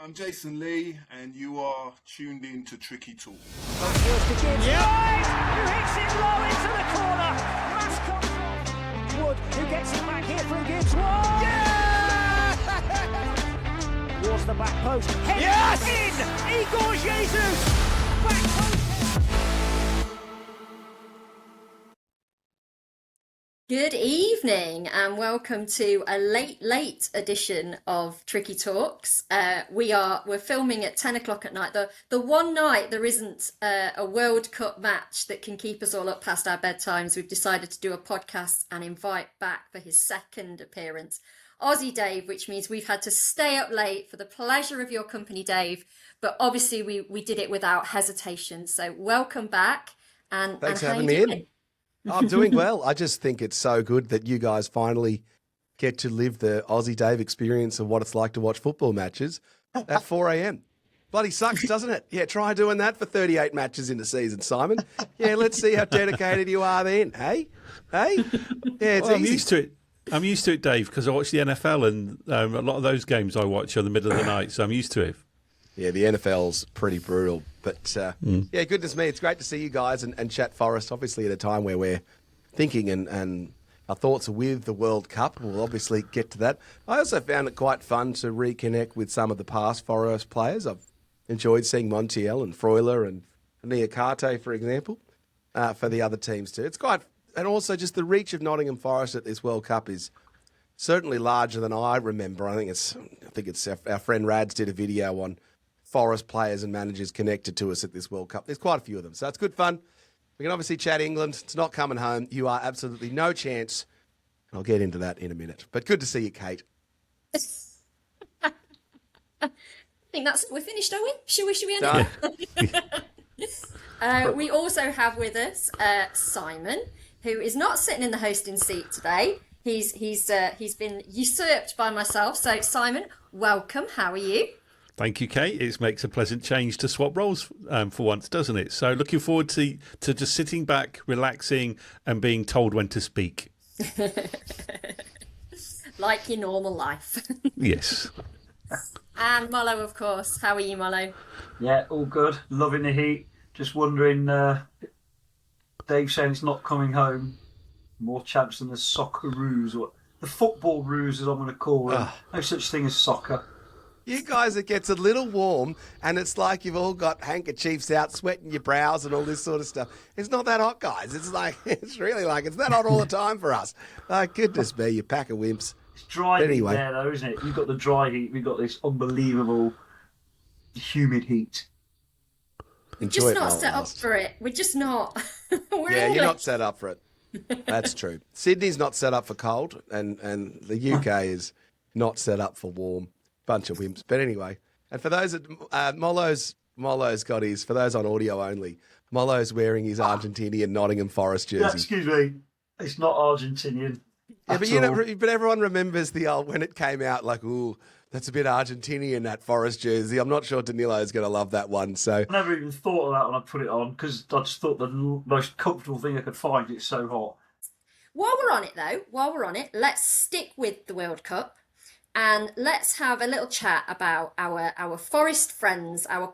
I'm Jason Lee, and you are tuned in to Tricky Talk. Yeah. Who hits it low into the corner? Mass Wood, who gets it back here through Gibbs. Yeah! Towards the back post. Yes! In! Igor Jesus! Back post. Good evening and welcome to a late edition of Tricky Talks. We're filming at 10 o'clock at night. The one night there isn't a World Cup match that can keep us all up past our bedtimes. We've decided to do a podcast and invite back for his second appearance, Aussie Dave, which means we've had to stay up late for the pleasure of your company, Dave. But obviously we did it without hesitation. So welcome back. And thanks and for having me in. I'm doing well. I just think it's so good that you guys finally get to live the Aussie Dave experience of what it's like to watch football matches at 4 a.m. Bloody sucks, doesn't it? Yeah, try doing that for 38 matches in the season, Simon. Yeah, let's see how dedicated you are then, hey? Hey? Yeah, it's well, easy. I'm used to it. I'm used to it, Dave, because I watch the NFL and a lot of those games I watch are in the middle of the night, so I'm used to it. Yeah, the NFL's pretty brutal. But, yeah, goodness me, it's great to see you guys and chat Forest, obviously at a time where we're thinking and our thoughts are with the World Cup. We'll obviously get to that. I also found it quite fun to reconnect with some of the past Forest players. I've enjoyed seeing Montiel and Freuler and Niakate, for example, for the other teams too. It's quite, and also just the reach of Nottingham Forest at this World Cup is certainly larger than I remember. I think it's our friend Rads did a video on Forest players and managers connected to us at this World Cup. There's quite a few of them. So it's good fun. We can obviously chat England. It's not coming home. You are absolutely no chance. I'll get into that in a minute. But good to see you, Kate. I think we're finished, are we? Should we end it? We also have with us Simon, who is not sitting in the hosting seat today. He's been usurped by myself. So Simon, welcome. How are you? Thank you, Kate. It makes a pleasant change to swap roles for once, doesn't it? So looking forward to just sitting back, relaxing and being told when to speak. Like your normal life. Yes. And Mollo, of course. How are you, Mollo? Yeah, all good. Loving the heat. Just wondering, Dave saying it's not coming home. More chance than the Socceroos, or the football roos as I'm going to call them. No such thing as soccer. You guys, it gets a little warm and it's like you've all got handkerchiefs out, sweating your brows and all this sort of stuff. It's not that hot, guys. It's really like it's that hot all the time for us. Goodness me, you pack of wimps. It's dry anyway. Heat there, though, isn't it? You've got the dry heat. We've got this unbelievable humid heat. Just not set up for it. We're just not. Yeah, you're not set up for it. That's true. Sydney's not set up for cold and the UK is not set up for warm. Bunch of wimps. But anyway, and for those that Mollo's got his, for those on audio only, Mollo's wearing his Argentinian Nottingham Forest jersey. Yeah, excuse me, it's not Argentinian. Yeah, but everyone remembers the old, when it came out, like, ooh, that's a bit Argentinian, that Forest jersey. I'm not sure Danilo's going to love that one. So I never even thought of that when I put it on because I just thought the most comfortable thing I could find. It's so hot. While we're on it, let's stick with the World Cup. And let's have a little chat about our Forest friends, our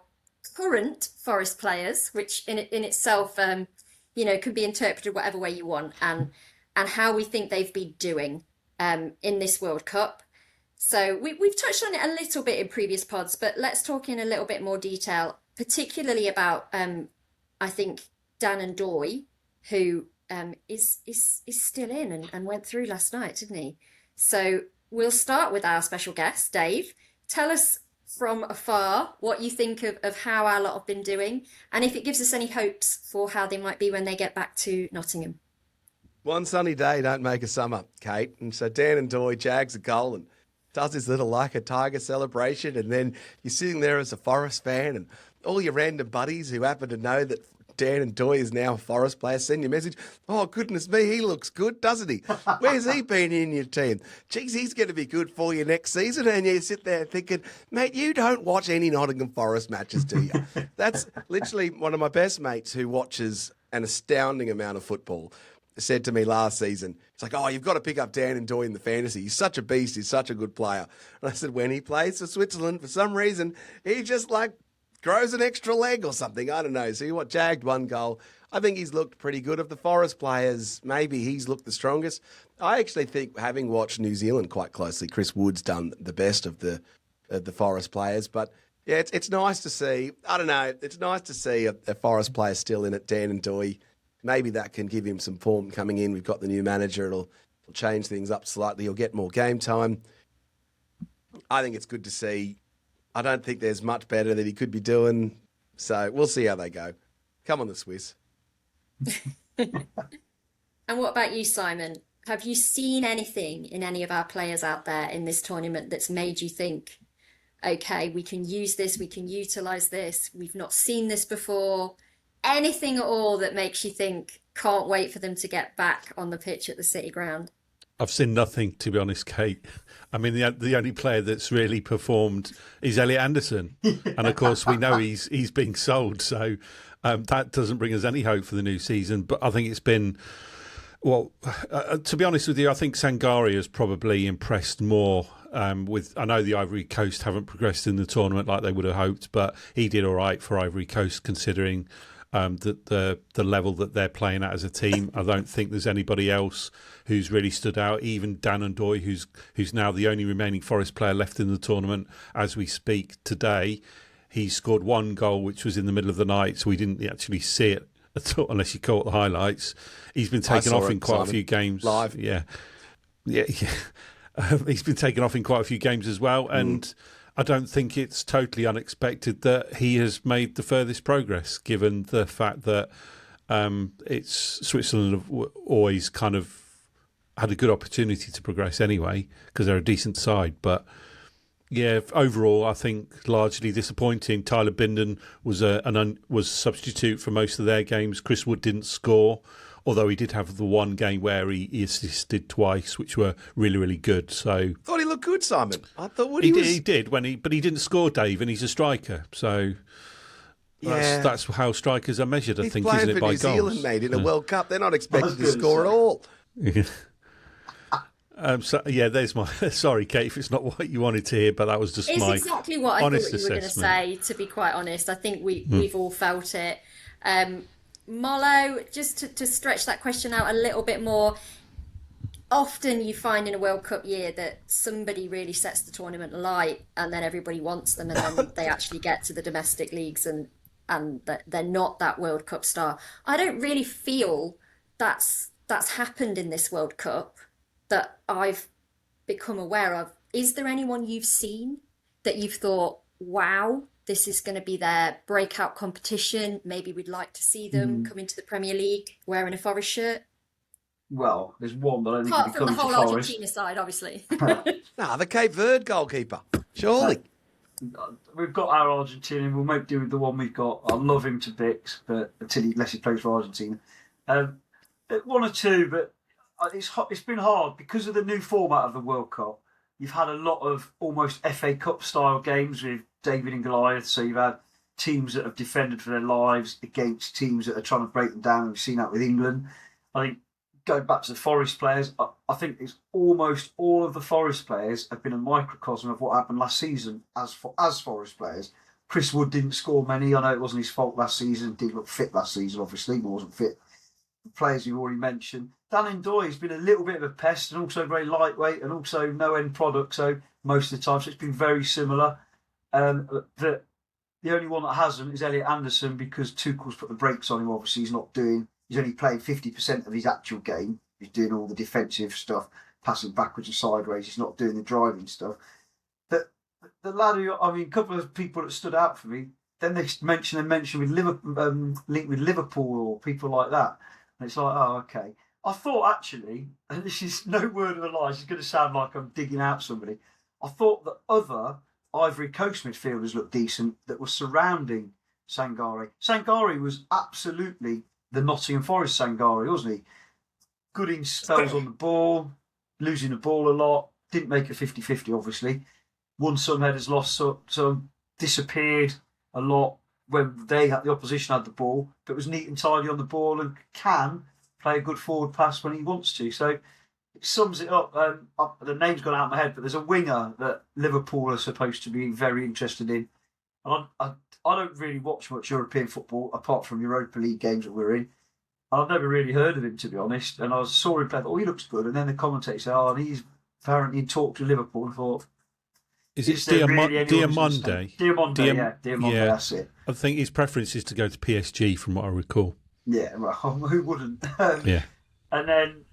current Forest players, which in itself, could be interpreted whatever way you want, and how we think they've been doing in this World Cup. So we've touched on it a little bit in previous pods, but let's talk in a little bit more detail, particularly about I think Dan and Doy, who is still in and went through last night, didn't he? So we'll start with our special guest, Dave. Tell us from afar what you think of how our lot have been doing and if it gives us any hopes for how they might be when they get back to Nottingham. One sunny day don't make a summer, Kate. And so Dan and Doy jags a goal and does his little like a tiger celebration, and then you're sitting there as a Forest fan and all your random buddies who happen to know that Dan and Doy is now a Forest player, send you a message. Oh, goodness me, he looks good, doesn't he? Where's he been in your team? Geez, he's going to be good for you next season. And you sit there thinking, mate, you don't watch any Nottingham Forest matches, do you? That's literally one of my best mates who watches an astounding amount of football. said to me last season, it's like, oh, you've got to pick up Dan and Doy in the fantasy. He's such a beast. He's such a good player. And I said, when he plays for Switzerland, for some reason, he just like grows an extra leg or something. I don't know. So jagged 1 goal. I think he's looked pretty good. Of the Forest players, maybe he's looked the strongest. I actually think, having watched New Zealand quite closely, Chris Wood's done the best of the Forest players. But yeah, it's nice to see. I don't know. It's nice to see a Forest player still in it, Dan and Doy. Maybe that can give him some form coming in. We've got the new manager. It'll change things up slightly. He'll get more game time. I think it's good to see. I don't think there's much better that he could be doing. So we'll see how they go. Come on, the Swiss. And what about you, Simon? Have you seen anything in any of our players out there in this tournament that's made you think, okay, we can use this, we can utilise this, we've not seen this before? Anything at all that makes you think, can't wait for them to get back on the pitch at the City Ground? I've seen nothing, to be honest, Kate. I mean, the only player that's really performed is Elliot Anderson. And, of course, we know he's being sold. So that doesn't bring us any hope for the new season. But I think it's been... Well, to be honest with you, I think Sangare has probably impressed more with... I know the Ivory Coast haven't progressed in the tournament like they would have hoped, but he did all right for Ivory Coast considering the level that they're playing at as a team. I don't think there's anybody else who's really stood out. Even Dan and Doy, who's now the only remaining Forest player left in the tournament as we speak today. He scored 1 goal, which was in the middle of the night, so we didn't actually see it at all, unless you caught the highlights. He's been taken off in quite a few games. Live. Yeah. He's been taken off in quite a few games as well, and I don't think it's totally unexpected that he has made the furthest progress, given the fact that it's Switzerland have always kind of had a good opportunity to progress anyway, because they're a decent side. But yeah, overall, I think largely disappointing. Tyler Binden was was substitute for most of their games. Chris Wood didn't score, although he did have the one game where he assisted twice, which were really, really good. So Thought he looked good, Simon. I thought he did but he didn't score, Dave, and he's a striker. So that's how strikers are measured, I think, isn't it, by New goals? Zealand, mate, in a World Cup. They're not expected to score at all. There's my... Sorry, Kate, if it's not what you wanted to hear, but that was just my exactly what I honest thought you were going to say, to be quite honest. I think we've all felt it. Mollo, just to stretch that question out a little bit more, often you find in a World Cup year that somebody really sets the tournament alight and then everybody wants them, and then they actually get to the domestic leagues and that they're not that World Cup star. I don't really feel that's happened in this World Cup that I've become aware of. Is there anyone you've seen that you've thought, wow, this is going to be their breakout competition? Maybe we'd like to see them come into the Premier League wearing a Forest shirt? Well, there's one, but I don't think Apart he'll from be the coming whole to Forest. Argentina side, obviously. The Cape Verde goalkeeper. Surely. We've got our Argentinian. We'll make do with the one we've got. I love him to bits, but unless he plays for Argentina. One or two, but it's been hard because of the new format of the World Cup. You've had a lot of almost FA Cup style games with David and Goliath. So you've had teams that have defended for their lives against teams that are trying to break them down. We've seen that with England. I think going back to the Forest players, I think it's almost all of the Forest players have been a microcosm of what happened last season as Forest players. Chris Wood didn't score many. I know it wasn't his fault last season. Didn't look fit last season, obviously. He wasn't fit. The players you've already mentioned. Dan Ndoye has been a little bit of a pest and also very lightweight and also no end product. So most of the time, so it's been very similar. The only one that hasn't is Elliot Anderson, because Tuchel's put the brakes on him. Obviously, he's only playing 50% of his actual game. He's doing all the defensive stuff, passing backwards and sideways. He's not doing the driving stuff. But the lad a couple of people that stood out for me. Then they mention with Liverpool, linked with Liverpool or people like that. And it's like, oh, okay. I thought actually, and this is no word of a lie, it's going to sound like I'm digging out somebody. I thought that other Ivory Coast midfielders looked decent that were surrounding Sangare. Sangare was absolutely the Nottingham Forest Sangare, wasn't he? Good in spells on the ball, losing the ball a lot, didn't make a 50-50 obviously. Won some headers, lost some, disappeared a lot when the opposition had the ball, but was neat and tidy on the ball and can play a good forward pass when he wants to. So it sums it up. The name's gone out of my head, but there's a winger that Liverpool are supposed to be very interested in. And I don't really watch much European football apart from Europa League games that we're in. I've never really heard of him, to be honest. And I saw him play, oh, he looks good. And then the commentator said, oh, he's apparently in talk to Liverpool. And thought, is it Diamonde? Diamonde, that's it. I think his preference is to go to PSG, from what I recall. Yeah, well, who wouldn't? Yeah. And then,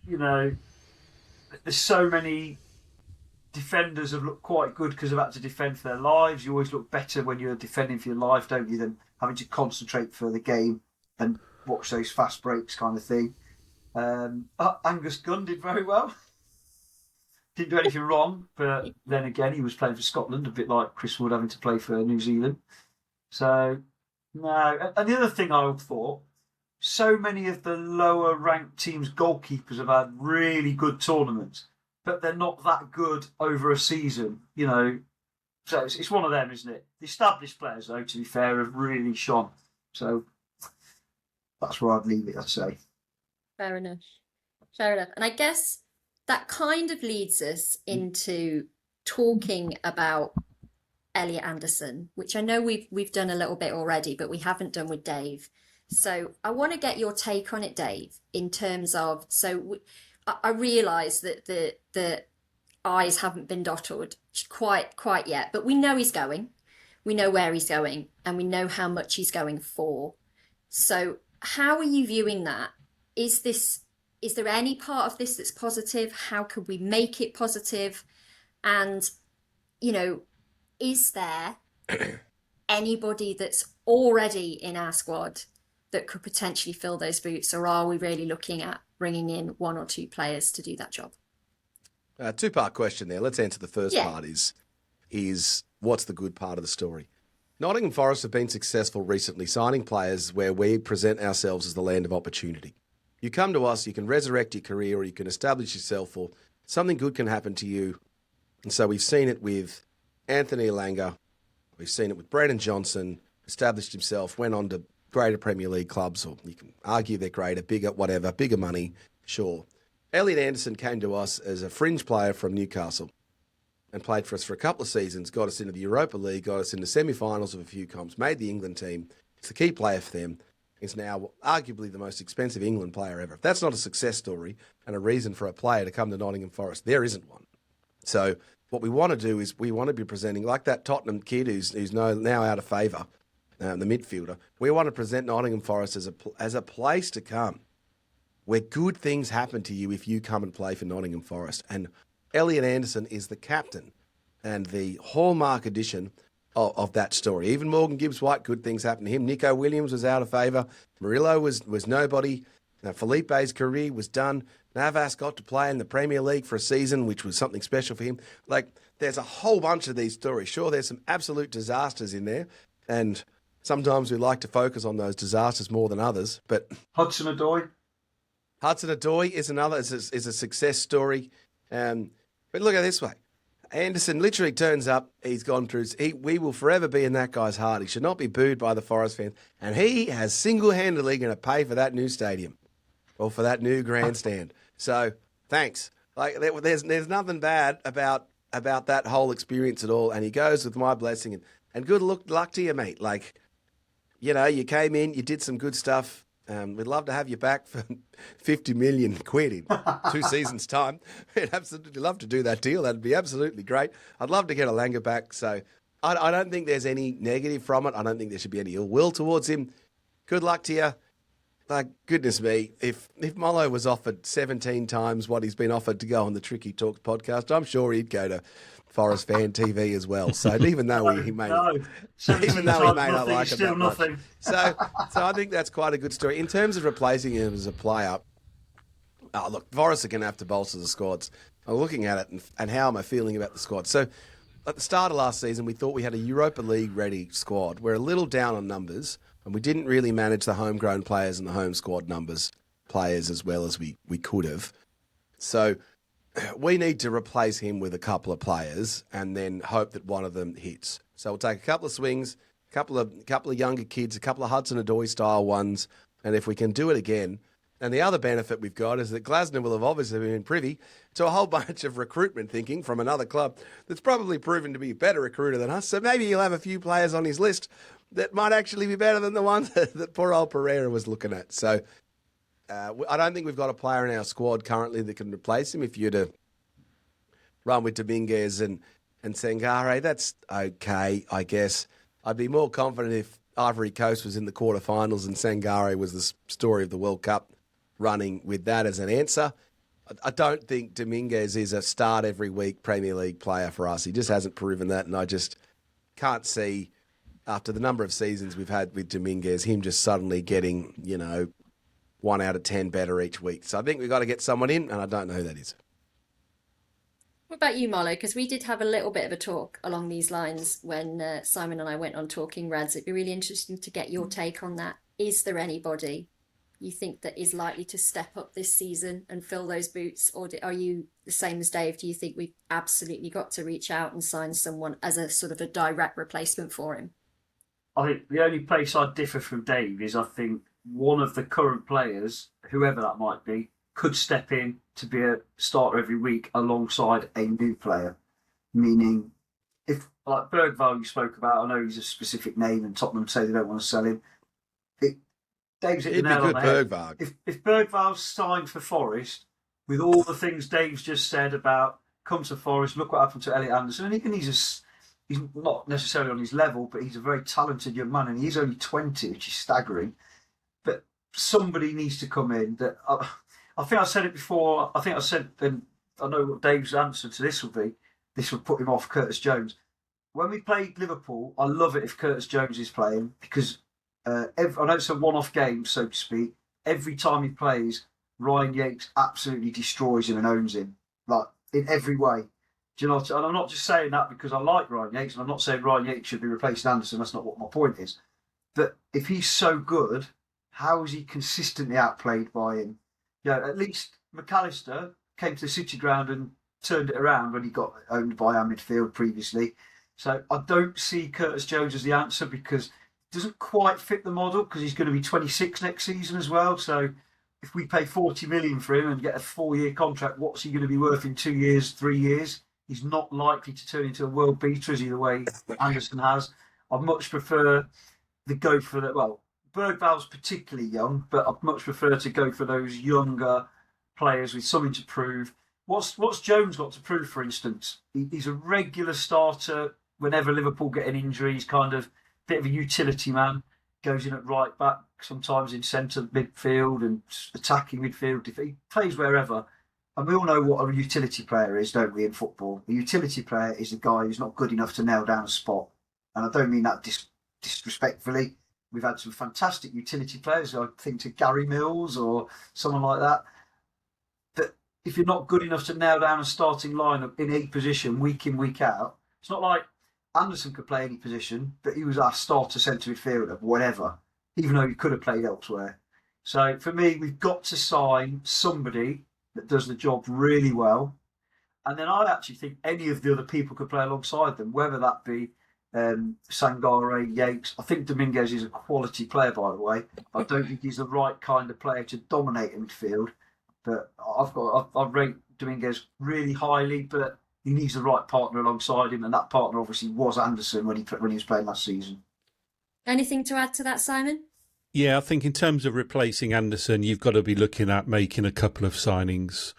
there's so many defenders have looked quite good because they've had to defend for their lives. You always look better when you're defending for your life, don't you, than having to concentrate for the game and watch those fast breaks kind of thing. Angus Gunn did very well. Didn't do anything wrong, but then again, he was playing for Scotland, a bit like Chris Wood having to play for New Zealand. So, no. And the other thing I thought, so many of the lower ranked teams' goalkeepers have had really good tournaments, but they're not that good over a season, So it's one of them, isn't it? The established players, though, to be fair, have really shone. So that's where I'd leave it, I'd say. Fair enough. And I guess that kind of leads us into talking about Elliot Anderson, which I know we've done a little bit already, but we haven't done with Dave. So I want to get your take on it, Dave, in terms of, I realise that the I's haven't been dotted quite yet, but we know he's going. We know where he's going, and we know how much he's going for. So how are you viewing that? Is there any part of this that's positive? How could we make it positive? And, is there anybody that's already in our squad that could potentially fill those boots, or are we really looking at bringing in one or two players to do that job? Two-part question there. Let's answer the first part is what's the good part of the story? Nottingham Forest have been successful recently signing players where we present ourselves as the land of opportunity. You come to us, you can resurrect your career, or you can establish yourself, or something good can happen to you. And so we've seen it with Anthony Elanga. We've seen it with Brandon Johnson, established himself, went on to greater Premier League clubs, or you can argue they're greater, bigger, whatever, bigger money, sure. Elliot Anderson came to us as a fringe player from Newcastle and played for us for a couple of seasons, got us into the Europa League, got us into semi-finals of a few comps, made the England team. He's the key player for them. He's now arguably the most expensive England player ever. If that's not a success story and a reason for a player to come to Nottingham Forest, there isn't one. So what we want to do is we want to be presenting, like that Tottenham kid who's now out of favour, the midfielder. We want to present Nottingham Forest as a place to come where good things happen to you if you come and play for Nottingham Forest. And Elliot Anderson is the captain and the hallmark edition of that story. Even Morgan Gibbs-White, good things happened to him. Nico Williams was out of favour. Murillo was nobody. Felipe's career was done. Navas got to play in the Premier League for a season, which was something special for him. There's a whole bunch of these stories. Sure, there's some absolute disasters in there, and sometimes we like to focus on those disasters more than others. But Hudson-Odoi is another, is a success story. But look at it this way. Anderson literally turns up. He's gone through. We will forever be in that guy's heart. He should not be booed by the Forest fans. And he has single-handedly going to pay for that new stadium or for that new grandstand. So thanks. There's nothing bad about that whole experience at all. And he goes with my blessing. And good luck to you, mate. You came in, you did some good stuff. We'd love to have you back for 50 million quid in 2 seasons' time. We'd absolutely love to do that deal. That'd be absolutely great. I'd love to get Elanga back. So I don't think there's any negative from it. I don't think there should be any ill will towards him. Good luck to you. Goodness me, if Mollo was offered 17 times what he's been offered to go on the Tricky Talks podcast, I'm sure he'd go to Forest Fan TV as well. So even though he may not like it that much. So I think that's quite a good story. In terms of replacing him as a player, look, Forest are going to have to bolster the squads. I'm looking at it and how am I feeling about the squad? So at the start of last season, we thought we had a Europa League ready squad. We're a little down on numbers and we didn't really manage the homegrown players and the home squad players as well as we could have. So we need to replace him with a couple of players and then hope that one of them hits. So we'll take a couple of swings, a couple of younger kids, a couple of Hudson-Odoi style ones, and if we can do it again, And the other benefit we've got is that Glasner will have obviously been privy to a whole bunch of recruitment thinking from another club that's probably proven to be a better recruiter than us. So maybe he'll have a few players on his list that might actually be better than the ones that poor old Pereira was looking at. So I don't think we've got a player in our squad currently that can replace him. If you're to run with Dominguez and Sangare, that's okay, I guess. I'd be more confident if Ivory Coast was in the quarterfinals and Sangare was the story of the World Cup, running with that as an answer. I don't think Dominguez is a start every week Premier League player for us. He just hasn't proven that, and I just can't see, after the number of seasons we've had with Dominguez, him just suddenly getting, 1 out of 10 better each week. So I think we've got to get someone in, and I don't know who that is. What about you, Mollo? Because we did have a little bit of a talk along these lines when Simon and I went on Talking Reds. It'd be really interesting to get your take on that. Is there anybody you think that is likely to step up this season and fill those boots? Or are you the same as Dave? Do you think we've absolutely got to reach out and sign someone as a sort of a direct replacement for him? I think the only place I differ from Dave is I think one of the current players, whoever that might be, could step in to be a starter every week alongside a new player. Meaning, if, like Bergvall you spoke about, I know he's a specific name and Tottenham say they don't want to sell him. Dave's hit the nail on the head. Bergvall. If Bergvall's signed for Forest, with all the things Dave's just said about come to Forest, look what happened to Elliot Anderson, and even he's not necessarily on his level, but he's a very talented young man, and he's only 20, which is staggering. But somebody needs to come in. That I think I said it before. I think I said, and I know what Dave's answer to this will be. This would put him off Curtis Jones. When we played Liverpool, I love it if Curtis Jones is playing because I know it's a one-off game, so to speak. Every time he plays, Ryan Yates absolutely destroys him and owns him, like in every way. Do you know? And I'm not just saying that because I like Ryan Yates, and I'm not saying Ryan Yates should be replacing Anderson. That's not what my point is. But if he's so good, how is he consistently outplayed by him? At least McAllister came to the City ground and turned it around when he got owned by our midfield previously. So I don't see Curtis Jones as the answer because it doesn't quite fit the model because he's going to be 26 next season as well. So if we pay 40 million for him and get a 4-year contract, what's he going to be worth in 2 years, 3 years? He's not likely to turn into a world beater as the way Anderson has. I'd much prefer the go for the, well, Bergvall's particularly young, but I'd much prefer to go for those younger players with something to prove. What's Jones got to prove, for instance? He's a regular starter whenever Liverpool get an injury. He's kind of a bit of a utility man. Goes in at right back, sometimes in centre midfield and attacking midfield. If he plays wherever. And we all know what a utility player is, don't we, in football? A utility player is a guy who's not good enough to nail down a spot. And I don't mean that disrespectfully. We've had some fantastic utility players, I think to Gary Mills or someone like that. But if you're not good enough to nail down a starting lineup in a position week in, week out, it's not like Anderson could play any position, but he was our starter centre midfielder, whatever, even though he could have played elsewhere. So for me, we've got to sign somebody that does the job really well. And then I actually think any of the other people could play alongside them, whether that be Sangare, Yates. I think Dominguez is a quality player, by the way. I don't think he's the right kind of player to dominate in midfield. But I rate Dominguez really highly, but he needs the right partner alongside him, and that partner obviously was Anderson when he was playing last season. Anything to add to that, Simon? Yeah, I think in terms of replacing Anderson, you've got to be looking at making a couple of signings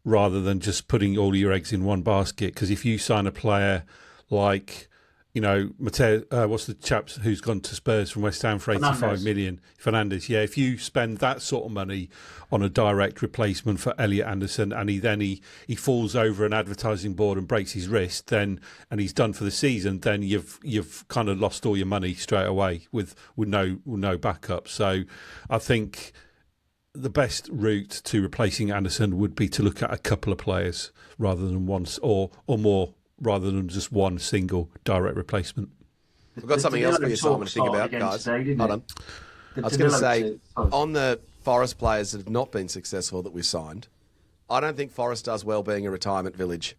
rather than just putting all your eggs in one basket. Because if you sign a player like, Mateo, what's the chap who's gone to Spurs from West Ham for 85 million? Fernandes. Yeah, if you spend that sort of money on a direct replacement for Elliot Anderson and he falls over an advertising board and breaks his wrist, and he's done for the season, then you've kind of lost all your money straight away with no backup. So I think the best route to replacing Anderson would be to look at a couple of players rather than once or more, rather than just one single direct replacement. We've got something else for you, Simon, to think about, guys. Hold on. I was going to say, on the Forest players that have not been successful that we've signed, I don't think Forest does well being a retirement village,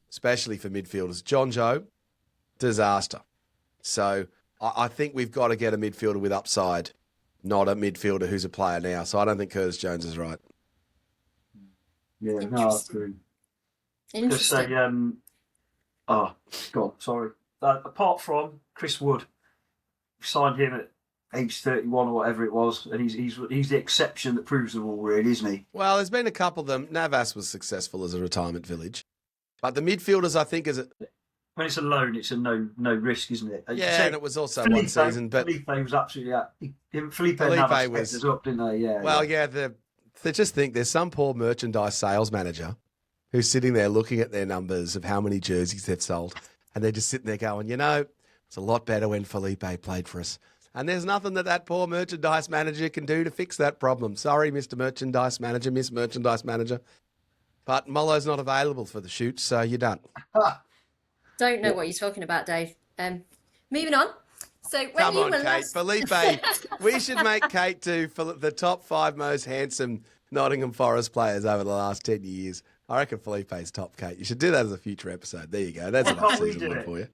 especially for midfielders. John Joe, disaster. So I think we've got to get a midfielder with upside not a midfielder who's a player now. So I don't think Curtis Jones is right. Yeah, no, I agree. Just say, Interesting. oh, God, sorry. Apart from Chris Wood, we signed him at age 31 or whatever it was, and he's the exception that proves the rule, really, isn't he? Well, there's been a couple of them. Navas was successful as a retirement village. But the midfielders, I think, When it's a loan, it's a no risk, isn't it? and it was also one season. But Felipe was absolutely Felipe Felipe Navas was was up, didn't they? Yeah. Well, yeah. they just think there's some poor merchandise sales manager who's sitting there looking at their numbers of how many jerseys they've sold, and they're just sitting there going, it's a lot better when Felipe played for us. And there's nothing that poor merchandise manager can do to fix that problem. Sorry, Mr. Merchandise Manager, Miss Merchandise Manager. But Mollo's not available for the shoot, so you're done. Don't know what you're talking about, Dave. Moving on. So when Come you on, were Kate. last... Felipe, we should make Kate do the top 5 most handsome Nottingham Forest players over the last 10 years. I reckon Felipe's top, Kate. You should do that as a future episode. There you go. That's an off-season one for you.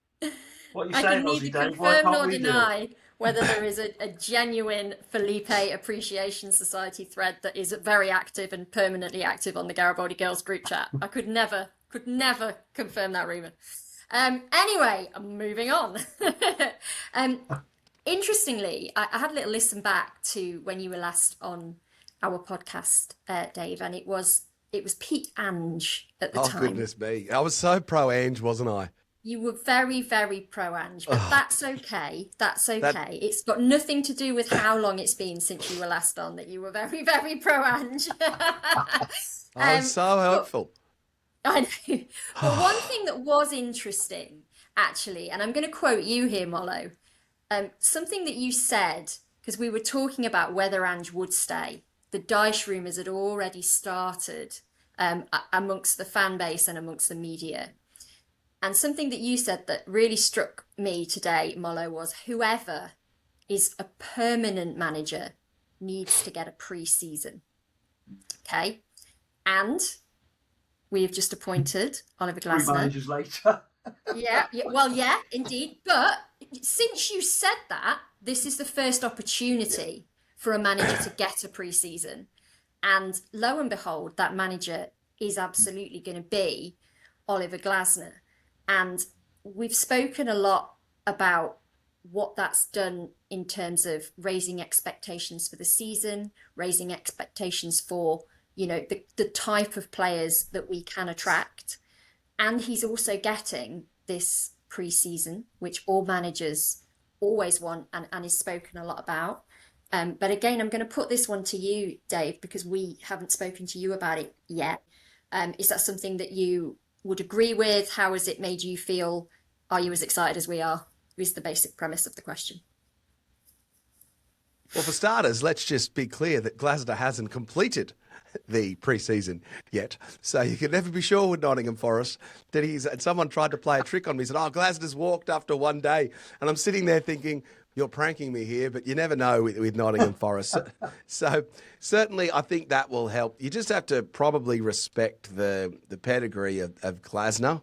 What are you I saying, can neither Aussie Dave? Why confirm can't nor we do deny it? whether there is a genuine Felipe Appreciation Society thread that is very active and permanently active on the Garibaldi Girls group chat. I could never confirm that rumour. Anyway, moving on. Interestingly, I had a little listen back to when you were last on our podcast, Dave, and it was Pete Ange at the time. Oh, goodness me. I was so pro-Ange, wasn't I? You were very, very pro-Ange, but that's okay. That's okay. It's got nothing to do with how long it's been since you were last on that you were very, very pro-Ange. I was so hopeful. I know. But one thing that was interesting, actually, and I'm going to quote you here, Mollo, something that you said, because we were talking about whether Ange would stay. The Dyche rumours had already started amongst the fan base and amongst the media. And something that you said that really struck me today, Mollo, was whoever is a permanent manager needs to get a pre-season. Okay? And we have just appointed Oliver Glasner. 3 managers later. Yeah, indeed. But since you said that, this is the first opportunity for a manager to get a pre-season. And lo and behold, that manager is absolutely going to be Oliver Glasner. And we've spoken a lot about what that's done in terms of raising expectations for the season, raising expectations for, the type of players that we can attract. And he's also getting this pre-season, which all managers always want and is spoken a lot about. But again, I'm going to put this one to you, Dave, because we haven't spoken to you about it yet. Is that something that you would agree with? How has it made you feel? Are you as excited as we are? Is the basic premise of the question. Well, for starters, let's just be clear that Glasner hasn't completed the pre-season yet. So you can never be sure with Nottingham Forest that and someone tried to play a trick on me, said, Glasner's walked after one day. And I'm sitting there thinking, you're pranking me here, but you never know with Nottingham Forest. So certainly I think that will help. You just have to probably respect the pedigree of Glasner.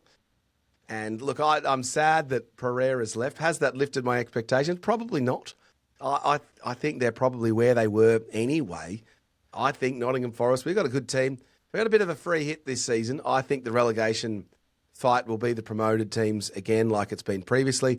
And look, I'm sad that Pereira's left. Has that lifted my expectations? Probably not. I think they're probably where they were anyway. I think Nottingham Forest, we've got a good team. We've got a bit of a free hit this season. I think the relegation fight will be the promoted teams again like it's been previously.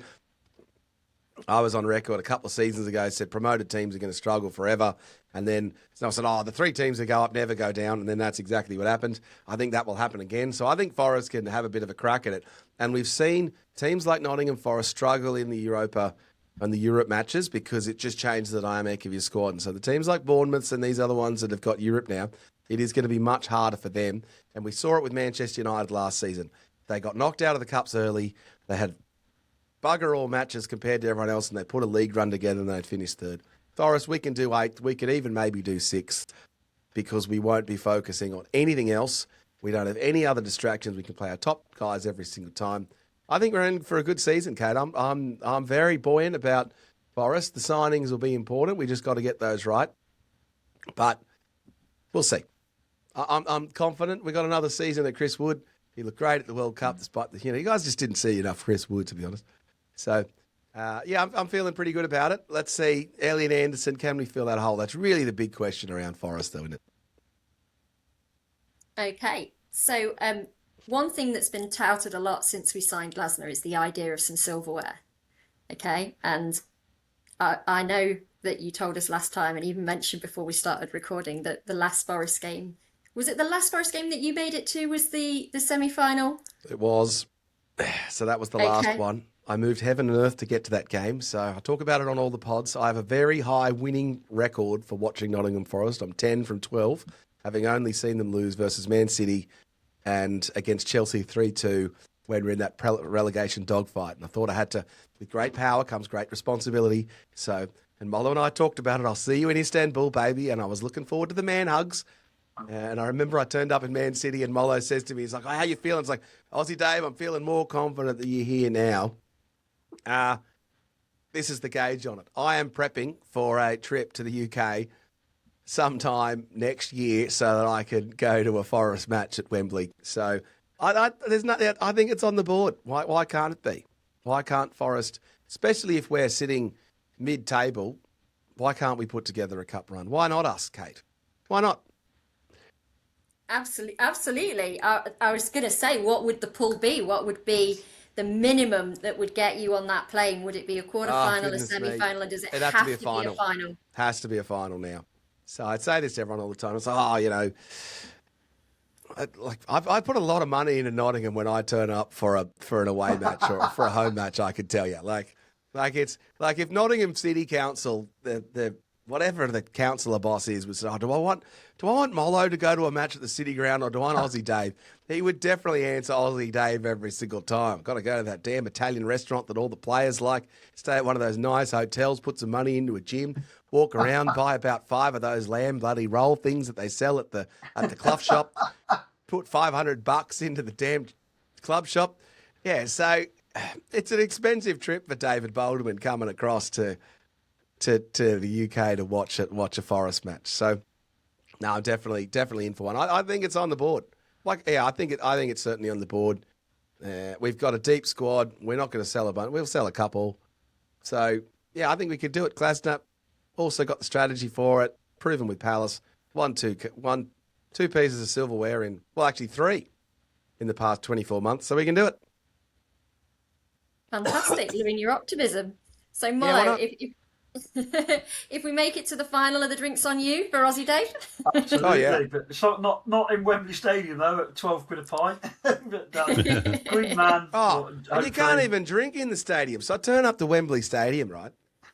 I was on record a couple of seasons ago, said promoted teams are going to struggle forever. And then I said, the 3 teams that go up never go down. And then that's exactly what happened. I think that will happen again. So I think Forest can have a bit of a crack at it. And we've seen teams like Nottingham Forest struggle in the Europa and the Europe matches because it just changed the dynamic of your squad. And so the teams like Bournemouth and these other ones that have got Europe now, it is going to be much harder for them. And we saw it with Manchester United last season. They got knocked out of the Cups early. They had bugger all matches compared to everyone else, and they put a league run together and they'd finish 3rd. Forest, we can do 8th. We could even maybe do 6th because we won't be focusing on anything else. We don't have any other distractions. We can play our top guys every single time. I think we're in for a good season, Kate. I'm very buoyant about Forest. The signings will be important. We just got to get those right. But we'll see. I'm confident. We got another season at Chris Wood. He looked great at the World Cup, despite you guys just didn't see enough Chris Wood, to be honest. So I'm feeling pretty good about it. Let's see, Elliot Anderson, can we fill that hole? That's really the big question around Forest, though, isn't it? Okay, so one thing that's been touted a lot since we signed Glasner is the idea of some silverware. Okay, and I know that you told us last time and even mentioned before we started recording that the last Forest game, was it the last Forest game that you made it to was the semi-final? It was. So that was the last one. I moved heaven and earth to get to that game. So I talk about it on all the pods. I have a very high winning record for watching Nottingham Forest. I'm 10 from 12, having only seen them lose versus Man City and against Chelsea 3-2 when we're in that relegation dogfight. And I thought I had to, with great power comes great responsibility. So, and Mollo and I talked about it. I'll see you in Istanbul, baby. And I was looking forward to the man hugs. And I remember I turned up in Man City and Mollo says to me, he's like, oh, how you feeling? It's like, Aussie Dave, I'm feeling more confident that you're here now. This is the gauge on it. I am prepping for a trip to the UK sometime next year so that I can go to a Forest match at Wembley. So I think it's on the board. Why can't it be? Why can't Forest, especially if we're sitting mid-table, why can't we put together a cup run? Why not us, Kate? Why not? Absolutely. I was going to say, what would the pull be? What would be the minimum that would get you on that plane? Would it be a quarter-final, a semi-final, and does it have to be a final? Has to be a final now. So I'd say this to everyone all the time. It's like, I put a lot of money into Nottingham when I turn up for an away match or for a home match. I could tell you, like it's like if Nottingham City Council, the whatever the councillor boss is, would say, oh, do I want Mollo to go to a match at the City Ground or do I want Aussie Dave? He would definitely answer Aussie Dave every single time. Got to go to that damn Italian restaurant that all the players like, stay at one of those nice hotels, put some money into a gym, walk around, buy about 5 of those lamb bloody roll things that they sell at the clough shop, put $500 into the damn club shop. Yeah, so it's an expensive trip for David Boulderman coming across to the UK to watch a Forest match. So no, I'm definitely in for one. I think it's on the board. I think it's certainly on the board. We've got a deep squad. We're not going to sell a bunch. We'll sell a couple. So yeah, I think we could do it. Glasner also got the strategy for it. Proven with Palace. Two pieces of silverware in, well, actually 3 in the past 24 months. So we can do it. Fantastic. Living your optimism. So Mollo, if we make it to the final, are the drinks on you for Aussie Dave? Absolutely, oh, yeah. But it's not in Wembley Stadium though at 12 quid a pint. But good man. Oh, and you can't even drink in the stadium. So I turn up to Wembley Stadium, right?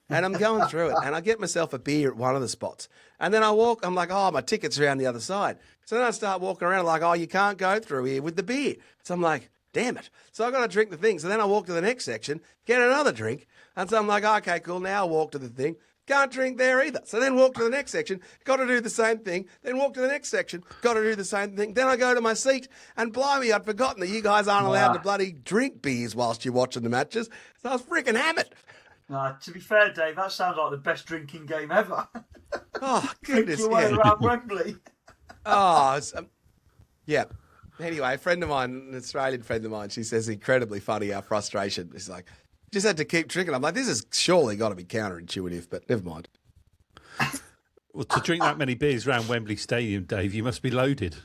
And I'm going through it, and I get myself a beer at one of the spots. And then I'm like, oh, my ticket's around the other side. So then I start walking around like, oh, you can't go through here with the beer. So I'm like, damn it. So I've got to drink the thing. So then I walk to the next section, get another drink. And so I'm like, okay, cool, now I'll walk to the thing. Can't drink there either. So then walk to the next section, got to do the same thing. Then walk to the next section, got to do the same thing. Then I go to my seat, and blimey, I'd forgotten that you guys aren't allowed to bloody drink beers whilst you're watching the matches. So I was freaking hammered. To be fair, Dave, that sounds like the best drinking game ever. Oh, goodness. Drink your way around Wembley. Oh, yeah. Anyway, a friend of mine, an Australian friend of mine, she says incredibly funny, our frustration. It's like, just had to keep drinking. I'm like, this has surely got to be counterintuitive, but never mind. Well, to drink that many beers around Wembley Stadium, Dave, you must be loaded.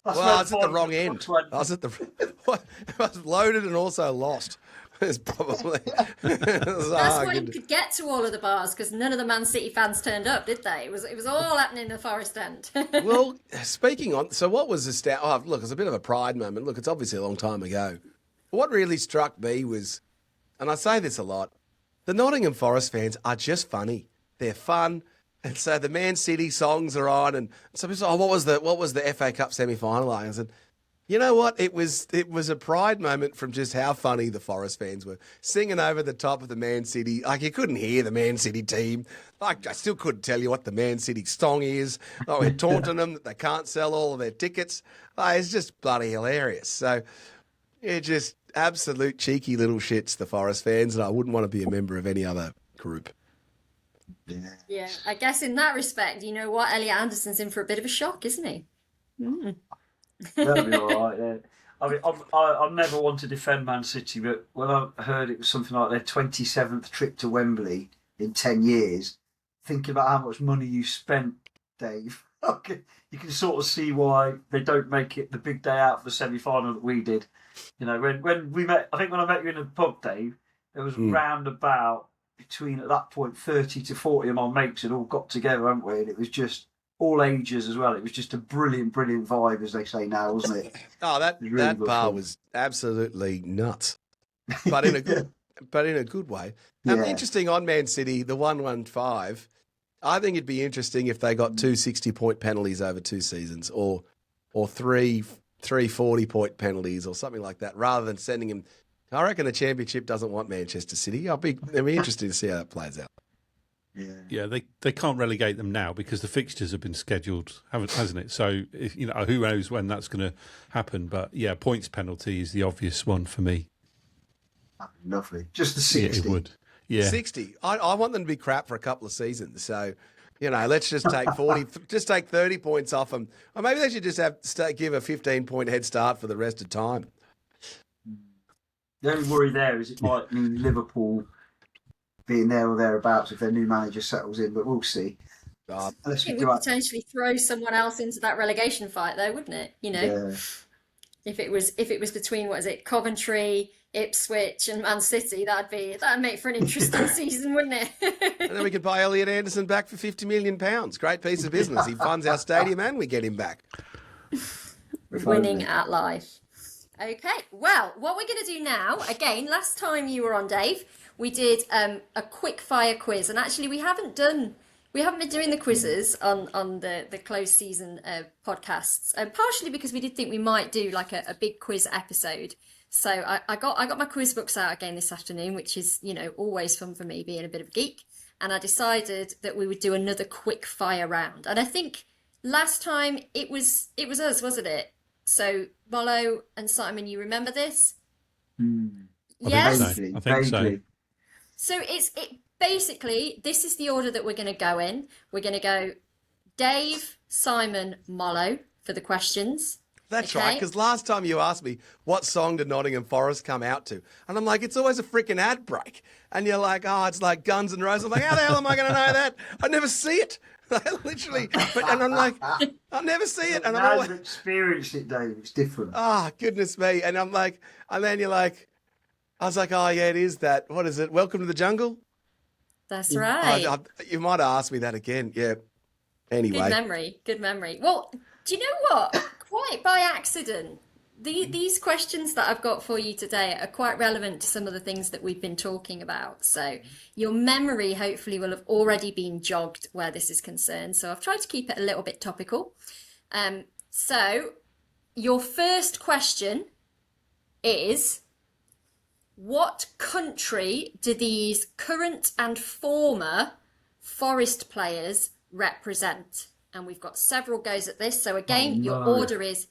I was at the wrong end. I was loaded and also lost. It's probably. That's why you could get to all of the bars, because none of the Man City fans turned up, did they? It was all happening in the Forest End. Well, speaking on, so what was the look, it's a bit of a pride moment. Look, it's obviously a long time ago. What really struck me was, and I say this a lot, the Nottingham Forest fans are just funny. They're fun. And so the Man City songs are on, and some people say, what was the FA Cup semi-final like? I said, you know what? It was a pride moment from just how funny the Forest fans were. Singing over the top of the Man City. Like, you couldn't hear the Man City team. Like, I still couldn't tell you what the Man City song is. Like, we're taunting them that they can't sell all of their tickets. Like, it's just bloody hilarious. So, yeah, just absolute cheeky little shits, the Forest fans, and I wouldn't want to be a member of any other group. Yeah, I guess in that respect, you know what? Elliot Anderson's in for a bit of a shock, isn't he? That'll be all right, yeah. I mean, I'm never one to defend Man City, but when I heard it was something like their 27th trip to Wembley in 10 years, thinking about how much money you spent, Dave, okay, you can sort of see why they don't make it the big day out for the semi-final that we did. You know, when we met, I think when I met you in the pub, Dave, there was round about between, at that point, 30 to 40 of my mates had all got together, hadn't we? And it was just all ages as well. It was just a brilliant, brilliant vibe, as they say now, wasn't it? Oh, that Really good bar fun. was absolutely nuts, but in a good way. Interesting on Man City, the 115. I think it'd be interesting if they got 2 60-point penalties over 2 seasons, or 3 40-point penalties, or something like that, rather than sending him. I reckon the championship doesn't want Manchester City. It'll be interesting to see how that plays out. Yeah, they can't relegate them now because the fixtures have been scheduled, hasn't it? So who knows when that's going to happen? But yeah, points penalty is the obvious one for me. Lovely, just the 60. Yeah, it would. Yeah, 60. I want them to be crap for a couple of seasons. So, let's just take 40, just take 30 points off them, or maybe they should just give a 15-point head start for the rest of time. The only worry there is it might mean Liverpool being there or thereabouts if their new manager settles in, but we'll see. It would potentially throw someone else into that relegation fight, though, wouldn't it? If it was between Coventry, Ipswich, and Man City, that'd make for an interesting season, wouldn't it? And then we could buy Elliot Anderson back for £50 million. Great piece of business. He funds our stadium and we get him back. Winning at life. Okay, well, what we're going to do now, again, last time you were on, Dave, we did a quick fire quiz, and actually we haven't been doing the quizzes on the closed season podcasts, partially because we did think we might do like a big quiz episode. So I got my quiz books out again this afternoon, which is always fun for me, being a bit of a geek, and I decided that we would do another quick fire round. And I think last time it was us, wasn't it? So Mollo and Simon, you remember this? Yes, I think so. So basically, this is the order that we're going to go in. We're going to go Dave, Simon, Mollo for the questions. That's right, because last time you asked me, what song did Nottingham Forest come out to? And I'm like, it's always a freaking ad break. And you're like, oh, it's like Guns N' Roses. I'm like, how the hell am I going to know that? I never see it. Literally. And I'm like, I never see it. And I've I'm always experienced it, Dave. It's different. Ah, goodness me. And I'm like, and then you're like, I was like, oh, yeah, it is that. What is it? Welcome to the Jungle? That's right. You might have asked me that again. Yeah. Anyway. Good memory. Well, do you know what? Quite by accident, these questions that I've got for you today are quite relevant to some of the things that we've been talking about. So your memory hopefully will have already been jogged where this is concerned. So I've tried to keep it a little bit topical. So your first question is, what country do these current and former Forest players represent? And we've got several goes at this. So again, your order is